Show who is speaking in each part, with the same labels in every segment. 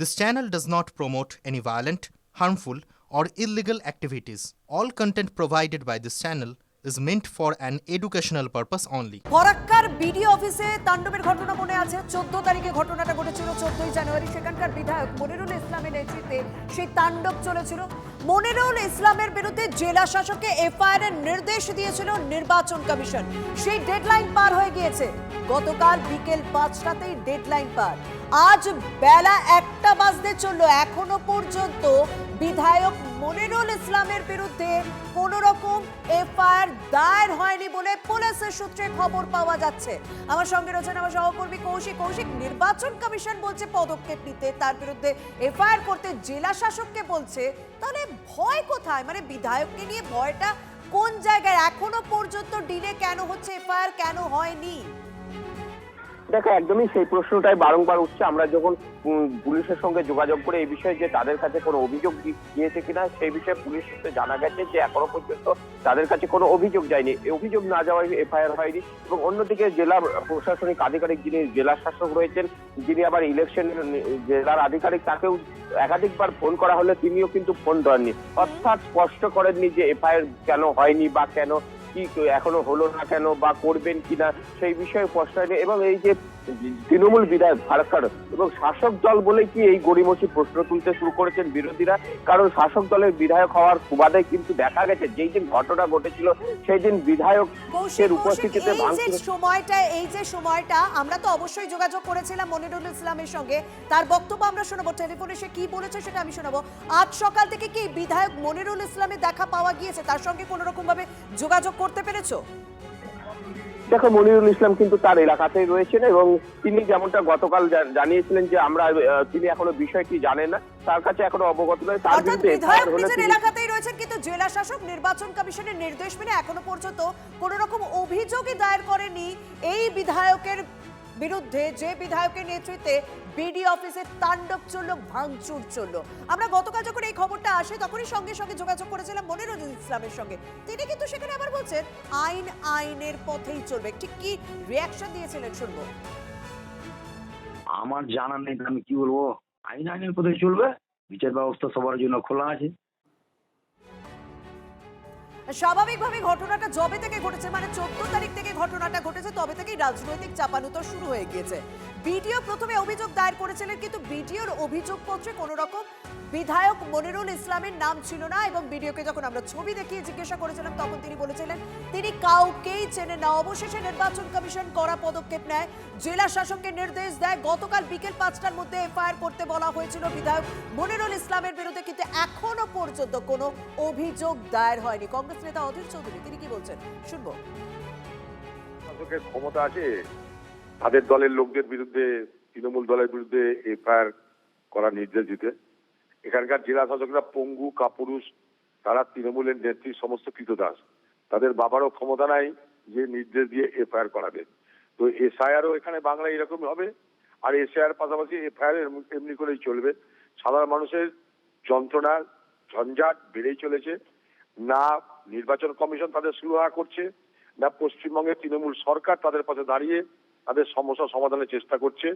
Speaker 1: This channel does not promote any violent, harmful, or illegal activities. All content provided by this channel is meant for an educational purpose only.
Speaker 2: ফরাক্কার BDO অফিসে তাণ্ডবের ঘটনা মনে আছে। 14 তারিখে ঘটনাটা ঘটেছিল, 14ই জানুয়ারি। সেখানকার বিধায়ক মনিরুল ইসলামের নেতৃত্বে সেই তাণ্ডব চলেছিল। মনিরুল ইসলামের বিরুদ্ধে জেলা শাসককে এফআইআর এর নির্দেশ দিয়েছিল নির্বাচন কমিশন। সেই ডেডলাইন পার হয়ে গিয়েছে। গতকাল বিকেল 5টাতেই ডেডলাইন পার। আজ বেলা 1টা বাজতে চলল, এখনো পর্যন্ত বিধায়ক মনিরুল ইসলামের বিরুদ্ধে কোন রকম এফআইআর দায়ের হয়নি বলে পুলিশের সূত্রে খবর পাওয়া যাচ্ছে। আমার সঙ্গে রয়েছেন আমার সহকর্মী কৌশিক। নির্বাচন কমিশন বলছে পদক্ষেপ নিতে, তার বিরুদ্ধে এফআইআর করতে জেলা শাসককে বলছে। তাহলে ভয় কোথায়? মানে বিধায়ককে নিয়ে ভয়টা কোন জায়গায়? এখনো পর্যন্ত ডিলে কেন হচ্ছে? এফআইআর কেন হয়নি?
Speaker 3: দেখো, একদমই সেই প্রশ্নটাই বারংবার উঠছে। আমরা যখন পুলিশের সঙ্গে যোগাযোগ করে এই বিষয়ে যে তাদের কাছে কোনো অভিযোগ গিয়েছে কিনা সেই বিষয়ে পুলিশ সূত্রে জানা গেছে যে এখনো পর্যন্ত তাদের কাছে কোনো অভিযোগ যায়নি। অভিযোগ না যাওয়ায় এফআইআর হয়নি। এবং অন্যদিকে জেলা প্রশাসনিক আধিকারিক যিনি জেলা শাসক রয়েছেন, যিনি আবার ইলেকশন জেলার আধিকারিক, তাকেও একাধিকবার ফোন করা হলে তিনিও কিন্তু ফোন ধরেননি। অর্থাৎ স্পষ্ট করেননি যে এফআইআর কেন হয়নি বা কেন কি এখনো হলো না কেন বা করবেন কিনা সেই বিষয়ে স্পষ্ট হয়নি। এবং এই যে তৃণমূল বিধায়ক ফারাক্কার এবং শাসক দল বলে কি এই গড়িমসি প্রশ্ন তুলতে শুরু করেছেন বিরোধীরা। কারণ শাসক দলের বিধায়ক হওয়ার সুবাদে কিন্তু দেখা গেছে যেই দিন ঘটনা ঘটেছিল সেই দিন বিধায়কের উপস্থিতিতে
Speaker 2: এই যে সময়টা আমরা তো অবশ্যই যোগাযোগ করেছিলাম মনিরুল ইসলামের সঙ্গে। তার বক্তব্য আমরা শোনাবো, টেলিফোনে সে কি বলেছে সেটা আমি শোনাবো। আজ সকাল থেকে কি বিধায়ক মনিরুল ইসলামের দেখা পাওয়া গিয়েছে? তার সঙ্গে কোনো রকম ভাবে যোগাযোগ করতে পেরেছো?
Speaker 3: দেখো, মনিরুল ইসলাম কিন্তু তার এলাকাতেই রয়েছেন এবং তিনি যেমনটা গতকাল জানিয়েছিলেন যে তিনি এখনো বিষয়টি জানেন না, তার কাছে এখনো অবগত নয়। তার বিরুদ্ধে
Speaker 2: নিজের এলাকাতেই রয়েছেন, কিন্তু জেলা শাসক নির্বাচন কমিশনের নির্দেশ মেনে এখনো পর্যন্ত কোন রকম অভিযোগই দায়ের করেনি এই বিধায়কের বিরুদ্ধে, যে বিধায়কের নেতৃত্বে বিডি অফিসে তাণ্ডব চলল, ভাঙচুর চলল। আমরা গতকাল যখন এই খবরটা আসে তখনই সঙ্গে সঙ্গে যোগাযোগ করেছিলাম মনিরুল ইসলামের সঙ্গে। তিনি কিন্তু সেখানে আবার বলছেন আইন আইনের পথেই চলবে। ঠিক কি রিয়াকশন দিয়েছিলেন শুনবো।
Speaker 4: আমার জানা নেই, আমি কি বলবো? আইন আইনের পথেই চলবে, বিচার ব্যবস্থা সবার জন্য খোলা আছে।
Speaker 2: স্বাভাবিকভাবে ঘটনাটা যবে থেকে ঘটেছে, মানে 14 তারিখ থেকে ঘটনাটা ঘটেছে, তবে থেকেই রাজনৈতিক চাপানুতর শুরু হয়ে গিয়েছে। বিডিও প্রথমে অভিযোগ দায়ের করেছিলেন, কিন্তু বিডিওর অভিযোগপত্রে কোনো রকম বিধায়ক মনিরুল ইসলামের নাম ছিল না। এবং বিডিওকে যখন আমরা ছবি দেখিয়ে জিজ্ঞাসা করেছিলাম তখন তিনি বলেছিলেন তিনি কাউকেই চেনেন না। অবশেষে নির্বাচন কমিশন কড়া পদক্ষেপ নেয়, জেলা শাসককে নির্দেশ দেয়। গতকাল বিকেল 5টার মধ্যে এফআইআর করতে বলা হয়েছিল বিধায়ক মনিরুল ইসলামের বিরুদ্ধে, কিন্তু এখনো পর্যন্ত কোনো অভিযোগ দায়ের হয়নি। কংগ্রেস নেতা অধীর চৌধুরী তিনি কি বলছেন শুনবো।
Speaker 5: শাসকের ক্ষমতা আছে তাদের দলের লোকদের বিরুদ্ধে, তৃণমূল দলের বিরুদ্ধে এফআইআর করার নির্দেশ দিতে। এখানকার জেলা শাসকরা পঙ্গু কাপুরুষ, তারা তৃণমূলের নেত্রী সমস্ত কৃতদাস। তাদের বাবারও ক্ষমতা নাই যে নির্দেশ দিয়ে এফআইআর করাবে। তো এসআইআরও এখানে বাংলায় এরকমই হবে। আর এসআইআর পাশাপাশি এফআইআর এমনি করেই চলবে। সাধারণ মানুষের যন্ত্রণা ঝঞ্ঝাট বেড়েই চলেছে। না নির্বাচন কমিশন তাদের সুরাহা করছে, না পশ্চিমবঙ্গের তৃণমূল সরকার তাদের পাশে দাঁড়িয়ে তাদের সমস্যা সমাধানের চেষ্টা করছে।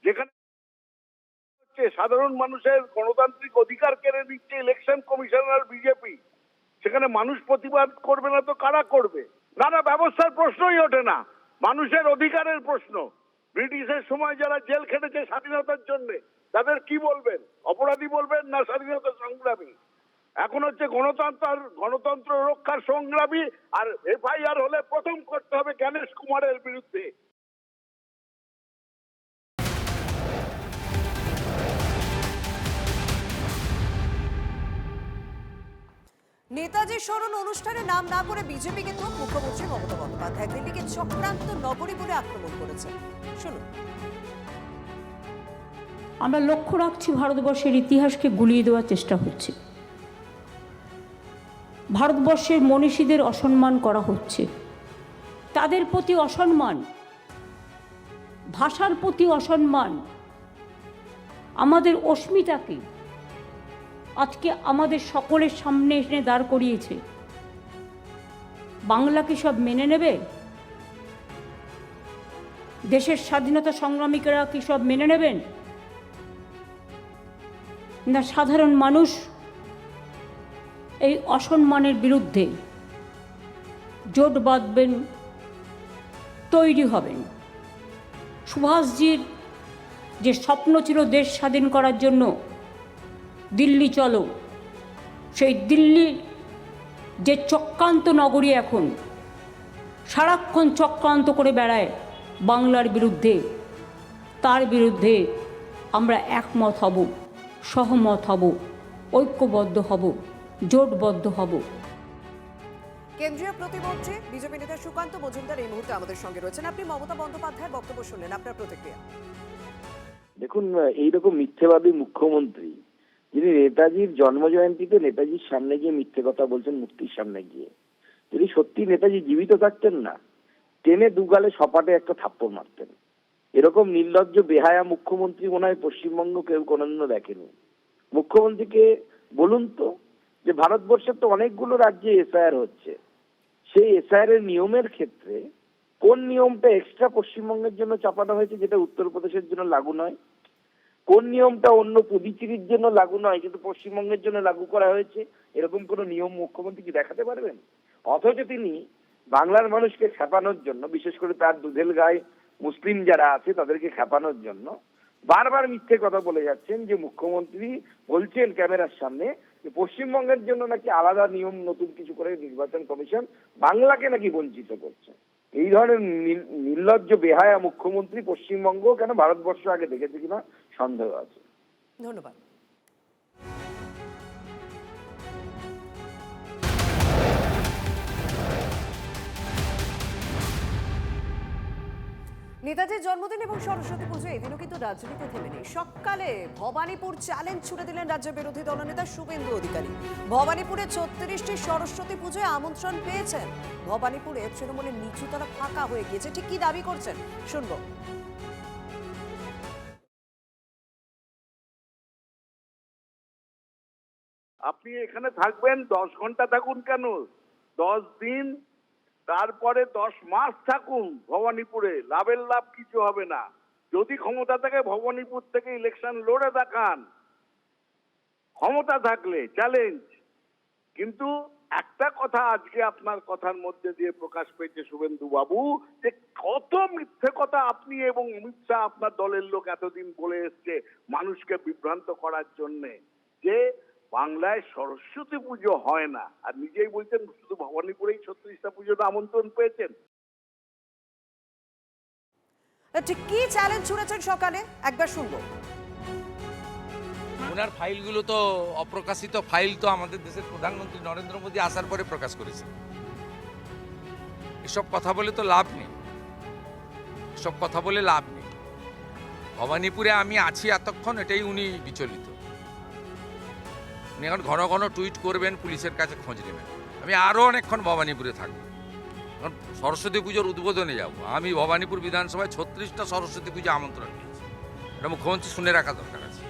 Speaker 5: যেখানে সাধারণ মানুষের গণতান্ত্রিক অধিকার কেড়ে নিচ্ছে ইলেকশন কমিশনার বিজেপি, সেখানে মানুষ প্রতিবাদ করবে না তো কারা করবে? না, ব্যবস্থার প্রশ্নই ওঠে না, মানুষের অধিকারের প্রশ্ন। ব্রিটিশের সময় যারা জেল খেটেছে স্বাধীনতার জন্য, তাদের কি বলবেন? অপরাধী বলবেন না স্বাধীনতা সংগ্রামী? এখন হচ্ছে গণতন্ত্র রক্ষার সংগ্রামী। আর এফআইআর হলে প্রথম করতে হবে জ্ঞানেশ কুমারের বিরুদ্ধে।
Speaker 2: নেতাজি স্মরণ অনুষ্ঠানে নাম না করে বিজেপিকে তো মুখ্যমন্ত্রী মমতা বন্দ্যোপাধ্যায় দিল্লিকে চক্রান্ত নগরী বলে আক্রমণ করেছে। শুনুন।
Speaker 6: আমরা লক্ষ্য রাখছি ভারতবর্ষের ইতিহাসকে গুলিয়ে দেওয়ার চেষ্টা হচ্ছে, ভারতবর্ষের মনীষীদের অসম্মান করা হচ্ছে, তাদের প্রতি অসম্মান, ভাষার প্রতি অসম্মান, আমাদের অস্মিতাকে আজকে আমাদের সকলের সামনে এনে দাঁড় করিয়েছে। বাংলা কি সব মেনে নেবে? দেশের স্বাধীনতা সংগ্রামীরা কি সব মেনে নেবেন? না সাধারণ মানুষ এই অসম্মানের বিরুদ্ধে জোট বাঁধবেন, তৈরি হবেন? সুভাষজির যে স্বপ্ন ছিল দেশ স্বাধীন করার জন্য, দিল্লি চলো, সেই দিল্লির যে চক্রান্ত নগরী এখন সারাক্ষণ চক্রান্ত করে বেড়ায় বাংলার বিরুদ্ধে, তার বিরুদ্ধে আমরা একমত হব, সহমত হব, ঐক্যবদ্ধ হব, জোটবদ্ধ হব।
Speaker 2: কেন্দ্রীয় প্রতিমন্ত্রী বিজেপি নেতা সুকান্ত মজুমদার এই মুহূর্তে আমাদের সঙ্গে রয়েছেন। আপনি মমতা বন্দ্যোপাধ্যায়ের বক্তব্য শুনলেন, আপনার প্রতিক্রিয়া?
Speaker 4: দেখুন, এইরকম মিথ্যেবাদী মুখ্যমন্ত্রী যিনি নেতাজির জন্মজয়ন্তীতে নেতাজির সামনে গিয়ে মিথ্যে কথা বলছেন, মূর্তির সামনে গিয়ে, যদি সত্যি নেতাজি জীবিত থাকতেন না, টেনে দুগালে সপাটে একটা থাপ্পড় মারতেন। এরকম নির্লজ্জ বেহায়া মুখ্যমন্ত্রী মনে হয় পশ্চিমবঙ্গ কেউ কোনোদিনও দেখেনি। মুখ্যমন্ত্রীকে বলুন তো, যে ভারতবর্ষের তো অনেকগুলো রাজ্যে এসআইআর হচ্ছে, সেই এসআইআর এর নিয়মের ক্ষেত্রে কোন নিয়মটা এক্সট্রা পশ্চিমবঙ্গের জন্য চাপানো হয়েছে যেটা উত্তরপ্রদেশের জন্য লাগু নয়? কোন নিয়মটা অন্য পুদুচেরির জন্য লাগু নয় কিন্তু পশ্চিমবঙ্গের জন্য লাগু করা হয়েছে? এরকম কোন নিয়ম মুখ্যমন্ত্রী কি দেখাতে পারবেন? অথচ তিনি বাংলার মানুষকে খেপানোর জন্য, বিশেষ করে তার দুধেল গায়ে মুসলিম যারা আছে তাদেরকে খেপানোর জন্য বারবার মিথ্যে কথা বলে যাচ্ছেন। যে মুখ্যমন্ত্রী বলছেন ক্যামেরার সামনে যে পশ্চিমবঙ্গের জন্য নাকি আলাদা নিয়ম নতুন কিছু করে নির্বাচন কমিশন বাংলাকে নাকি বঞ্চিত করছে। এই ধরনের নির্লজ্জ বেহায়া মুখ্যমন্ত্রী পশ্চিমবঙ্গ কেন ভারতবর্ষ আগে দেখেছে কিনা সন্দেহ আছে।
Speaker 2: ধন্যবাদ। নেতাজির জন্মদিন এবং সরস্বতী পুজো এদিনও কিন্তু রাজনীতি থেমে নেই। সকালে ভবানীপুর চ্যালেঞ্জ ছুড়ে দিলেন রাজ্যের বিরোধী দলনেতা শুভেন্দু অধিকারী। ভবানীপুরে 36টি সরস্বতী পুজোয় আমন্ত্রণ পেয়েছেন। ভবানীপুরে তৃণমূলের নিচুতলা ফাঁকা হয়ে গিয়েছে, ঠিক কি দাবি করছেন শুনবো।
Speaker 7: আপনি এখানে থাকবেন 10 ঘন্টা থাকুন কেন, 10 দিন, তারপরে 10 মাস থাকুন ভবানীপুরে, লাভের লাভ কিছু হবে না। যদি ক্ষমতা থাকে ভবানীপুর থেকে ইলেকশন লড়ে দেখান, ক্ষমতা থাকলে চ্যালেঞ্জ। কিন্তু একটা কথা আজকে আপনার কথার মধ্যে দিয়ে প্রকাশ পেয়েছে শুভেন্দু বাবু, যে কত মিথ্যে কথা আপনি এবং অমিত শাহ আপনার দলের লোক এতদিন বলে এসছে মানুষকে বিভ্রান্ত করার জন্যে, যে বাংলায় সরস্বতী পুজো হয় না, আর নিজেই বলছেন শুধু ভবানীপুরেই 36টা পুজোতে আমন্ত্রণ পেয়েছেন।
Speaker 2: ঠিক কি চ্যালেঞ্জ ছুড়েছেন সকালে একবার শুনবো।
Speaker 8: ওনার ফাইলগুলো তো অপ্রকাশিত ফাইল, তো আমাদের দেশের প্রধানমন্ত্রী নরেন্দ্র মোদী আসার পরে প্রকাশ করেছে। এসব কথা বলে তো লাভ নেই, এসব কথা বলে লাভ নেই। ভবানীপুরে আমি আছি এতক্ষণ, এটাই উনি বিচলিত। উনি এখন ঘন ঘন টুইট করবেন, পুলিশের কাছে খোঁজ নেবেন। আমি আরও অনেকক্ষণ ভবানীপুরে থাকবো, কারণ সরস্বতী পুজোর উদ্বোধনে যাব। আমি ভবানীপুর বিধানসভায় 36টা সরস্বতী পুজো আমন্ত্রণ পেয়েছি, এটা মুখ্যমন্ত্রী শুনে রাখা দরকার আছে।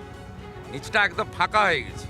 Speaker 8: নিচটা একদম ফাঁকা হয়ে গেছে।